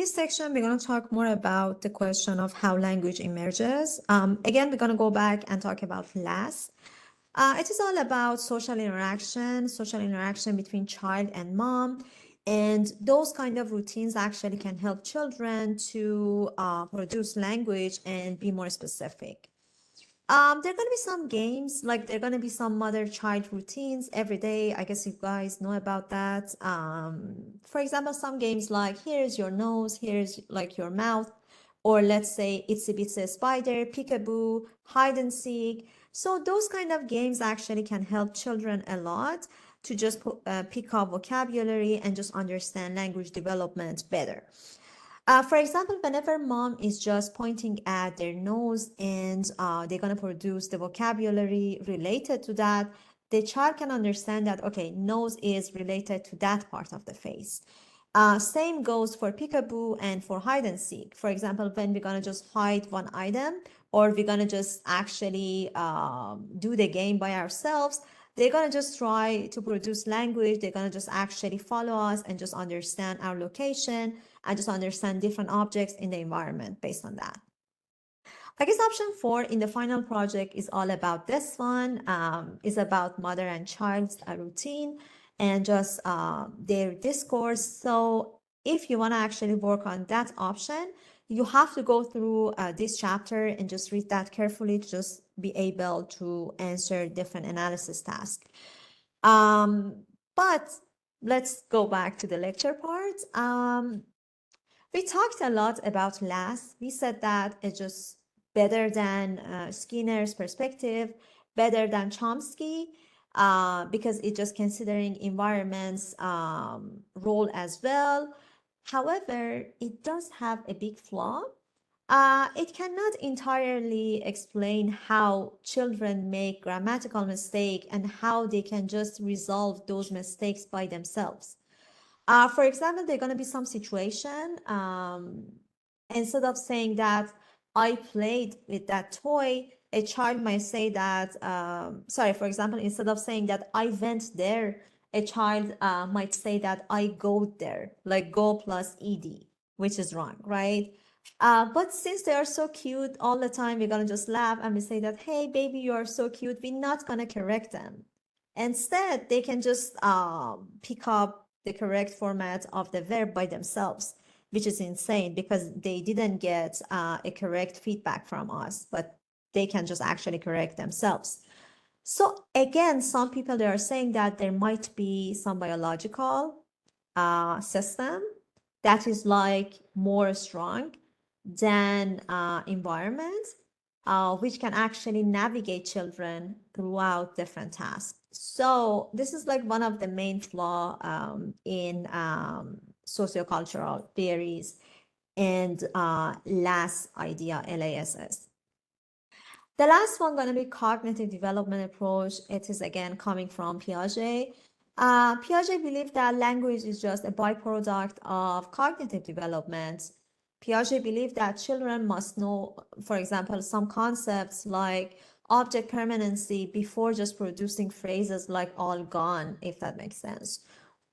this section, we're going to talk more about the question of how language emerges. Again, we're going to go back and talk about LAS. It is all about social interaction between child and mom. And those kind of routines actually can help children to produce language and be more specific. There are going to be some games, like there are going to be some mother-child routines every day. I guess you guys know about that. For example, some games like here's your nose, here's like your mouth, or let's say Itsy Bitsy Spider, Peekaboo, hide and seek. So those kind of games actually can help children a lot to just pick up vocabulary and just understand language development better. For example, whenever mom is just pointing at their nose and they're going to produce the vocabulary related to that, the child can understand that, okay, nose is related to that part of the face. Same goes for peekaboo and for hide and seek. For example, when we're going to just hide one item or we're going to just actually do the game by ourselves, they're going to just try to produce language. They're going to just actually follow us and just understand our location and just understand different objects in the environment based on that. I guess option 4 in the final project is all about this one, is about mother and child's routine and just their discourse. So if you want to actually work on that option, you have to go through this chapter and just read that carefully to just be able to answer different analysis tasks. But let's go back to the lecture part. We talked a lot about LAS. We said that it's just better than Skinner's perspective, better than Chomsky, because it's just considering environment's role as well. However, it does have a big flaw. It cannot entirely explain how children make grammatical mistake and how they can just resolve those mistakes by themselves. For example, there's going to be some situation, instead of saying that I played with that toy, a child might say that, sorry, for example, instead of saying that I went there, a child might say that I go there, like go plus ed, which is wrong, right? But since they are so cute all the time, we're going to just laugh and we say that, hey, baby, you are so cute. We're not going to correct them. Instead, they can just pick up the correct format of the verb by themselves, which is insane because they didn't get a correct feedback from us, but they can just actually correct themselves. So again, some people, they are saying that there might be some biological system that is like more strong than environment, which can actually navigate children throughout different tasks. So this is like one of the main flaw in sociocultural theories and LAS idea, LASS. The last one going to be cognitive development approach. It is again coming from Piaget. Piaget believed that language is just a byproduct of cognitive development. Piaget believed that children must know, for example, some concepts like object permanency before just producing phrases like all gone, if that makes sense.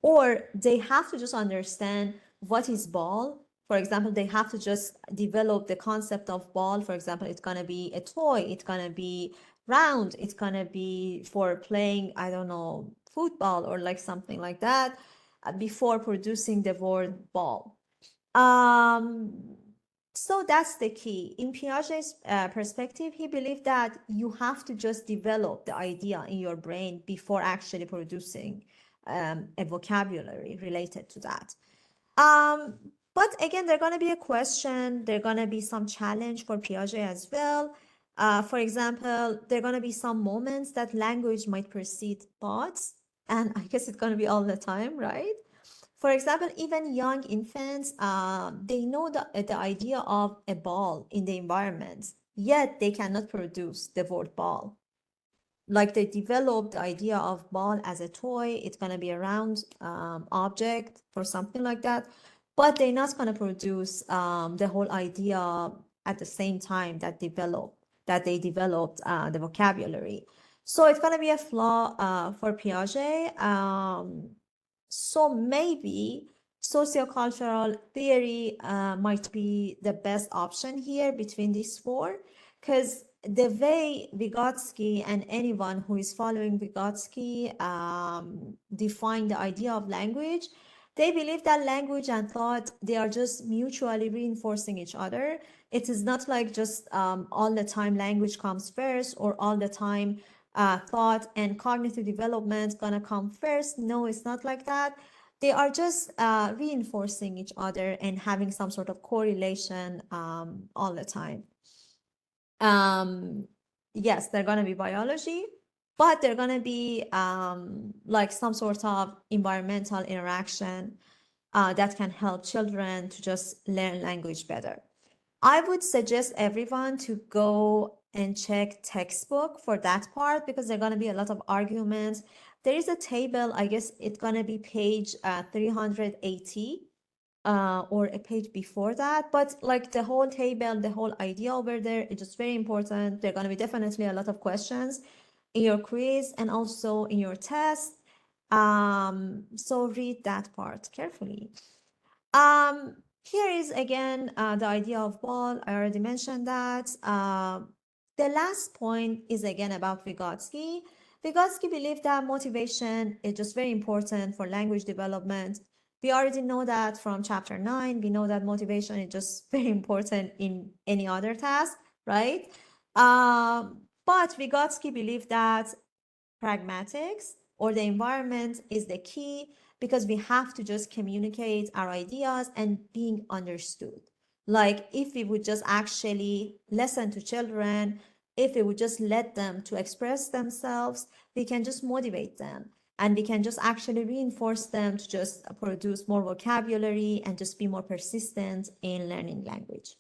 Or they have to just understand what is ball. For example, they have to just develop the concept of ball. For example, it's going to be a toy. It's going to be round. It's going to be for playing, I don't know, football or like something like that before producing the word ball. So that's the key. In Piaget's perspective, he believed that you have to just develop the idea in your brain before actually producing a vocabulary related to that. But again, there's going to be a question, there's going to be some challenge for Piaget as well. For example, there are going to be some moments that language might precede thoughts, and I guess it's going to be all the time, right? For example, even young infants, they know the idea of a ball in the environment, yet they cannot produce the word ball. Like they developed the idea of ball as a toy, it's going to be a round object or something like that, but they're not going to produce the whole idea at the same time that they developed the vocabulary. So it's going to be a flaw for Piaget. So maybe Sociocultural theory might be the best option here between these four, because the way Vygotsky and anyone who is following Vygotsky define the idea of language, they believe that language and thought, they are just mutually reinforcing each other. It is not like just all the time language comes first, or all the time thought and cognitive development gonna come first. No, it's not like that. They are just reinforcing each other and having some sort of correlation all the time. Yes, they're going to be biology, but they're going to be like some sort of environmental interaction that can help children to just learn language better. I would suggest everyone to go and check textbook for that part, because there are going to be a lot of arguments. There is a table, I guess it's going to be page 380 or a page before that, but like the whole table, the whole idea over there is just very important. There are going to be definitely a lot of questions in your quiz and also in your test. So read that part carefully. Here is again the idea of ball. I already mentioned that. The last point is again about Vygotsky. Vygotsky believed that motivation is just very important for language development. We already know that from chapter 9. We know that motivation is just very important in any other task, right? But Vygotsky believed that pragmatics or the environment is the key, because we have to just communicate our ideas and being understood. Like if we would just actually listen to children, if we would just let them to express themselves, we can just motivate them, and we can just actually reinforce them to just produce more vocabulary and just be more persistent in learning language.